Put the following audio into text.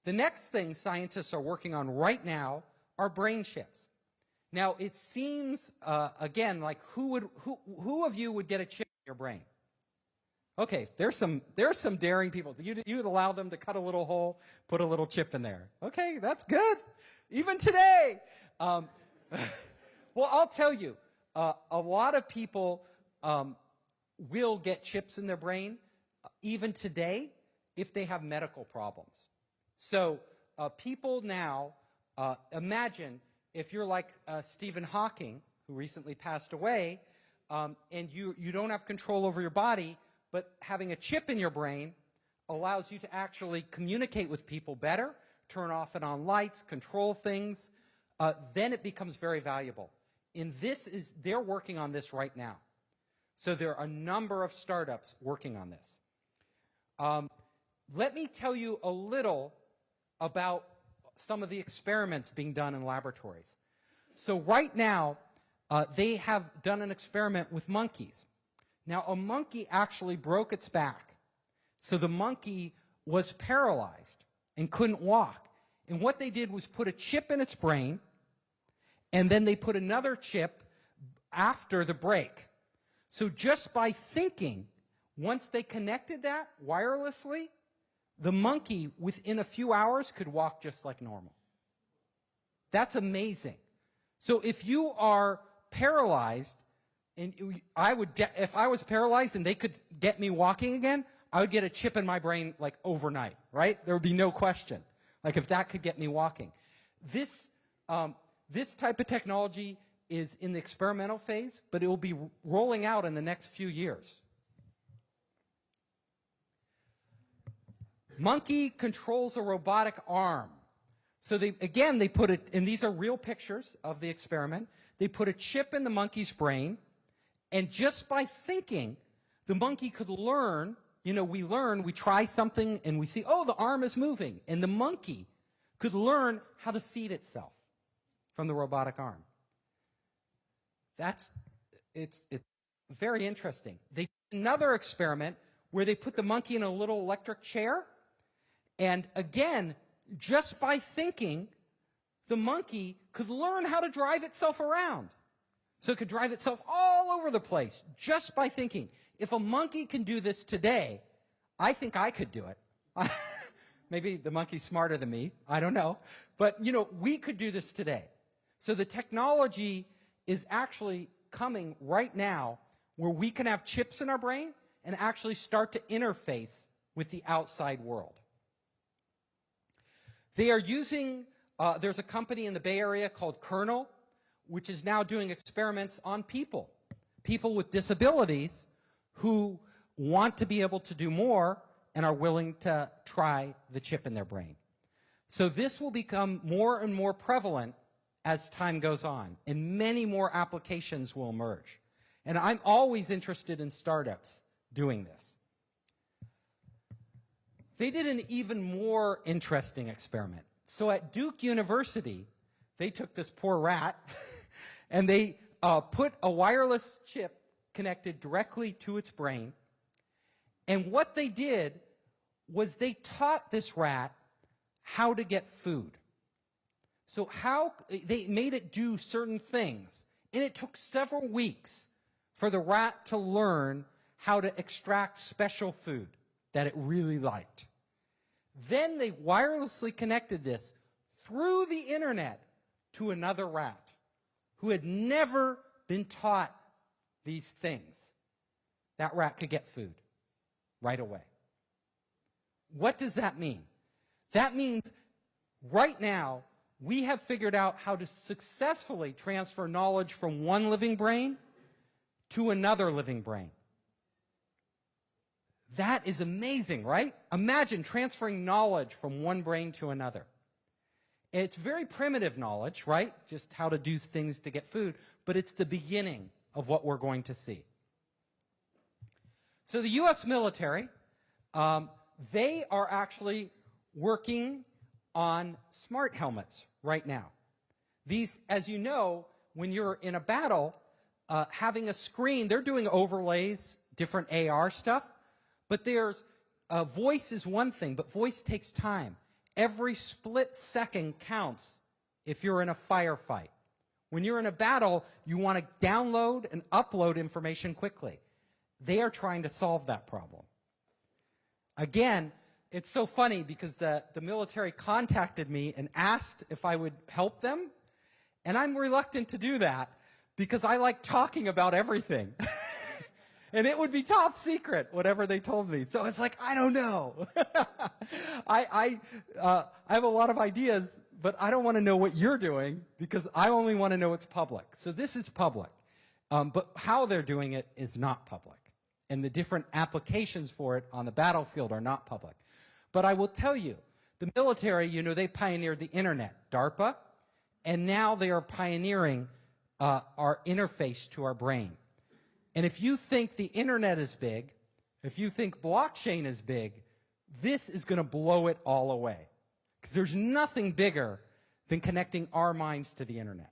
The next thing scientists are working on right now are brain chips. Now, it seems, again, like who of you would get a chip in your brain? Okay, there's some daring people. You'd allow them to cut a little hole, put a little chip in there. Okay, that's good. Even today. Well, I'll tell you, a lot of people will get chips in their brain, even today, if they have medical problems. So people now, imagine if you're like Stephen Hawking, who recently passed away, and you don't have control over your body, but having a chip in your brain allows you to actually communicate with people better, turn off and on lights, control things, then it becomes very valuable. And they're working on this right now. So there are a number of startups working on this. Let me tell you a little about some of the experiments being done in laboratories. So right now, they have done an experiment with monkeys. Now, a monkey actually broke its back. So the monkey was paralyzed and couldn't walk. And what they did was put a chip in its brain, and then they put another chip after the break. So just by thinking, once they connected that wirelessly, the monkey, within a few hours, could walk just like normal. That's amazing. So if you are paralyzed, and if I was paralyzed and they could get me walking again, I would get a chip in my brain like overnight, right? There would be no question. Like if that could get me walking. This type of technology is in the experimental phase, but it will be rolling out in the next few years. Monkey controls a robotic arm. So they put it, and these are real pictures of the experiment. They put a chip in the monkey's brain, and just by thinking, the monkey could learn, we try something and we see, oh, the arm is moving. And the monkey could learn how to feed itself from the robotic arm. It's very interesting. They did another experiment where they put the monkey in a little electric chair, and again, just by thinking, the monkey could learn how to drive itself around. So it could drive itself all over the place just by thinking. If a monkey can do this today, I think I could do it. Maybe the monkey's smarter than me. I don't know. But, we could do this today. So the technology is actually coming right now where we can have chips in our brain and actually start to interface with the outside world. They are using, there's a company in the Bay Area called Kernel, which is now doing experiments on people with disabilities who want to be able to do more and are willing to try the chip in their brain. So this will become more and more prevalent as time goes on, and many more applications will emerge. And I'm always interested in startups doing this. They did an even more interesting experiment. So at Duke University, they took this poor rat and they put a wireless chip connected directly to its brain. And what they did was they taught this rat how to get food. So they made it do certain things. And it took several weeks for the rat to learn how to extract special food that it really liked. Then they wirelessly connected this through the internet to another rat who had never been taught these things. That rat could get food right away. What does that mean? That means right now we have figured out how to successfully transfer knowledge from one living brain to another living brain. That is amazing, right? Imagine transferring knowledge from one brain to another. It's very primitive knowledge, right? Just how to do things to get food, but it's the beginning of what we're going to see. So the U.S. military, they are actually working on smart helmets right now. These, as you know, when you're in a battle, having a screen, they're doing overlays, different AR stuff, but there's voice is one thing, but voice takes time. every split second counts if you're in a firefight. When you're in a battle, you want to download and upload information quickly. They are trying to solve that problem. Again, it's so funny because the military contacted me and asked if I would help them, and I'm reluctant to do that because I like talking about everything. And it would be top secret, whatever they told me. So it's like, I don't know. I have a lot of ideas, but I don't want to know what you're doing because I only want to know it's public. So this is public. But how they're doing it is not public. And the different applications for it on the battlefield are not public. But I will tell you, the military, they pioneered the internet, DARPA, and now they are pioneering our interface to our brain. And if you think the internet is big, if you think blockchain is big, this is going to blow it all away. Because there's nothing bigger than connecting our minds to the internet.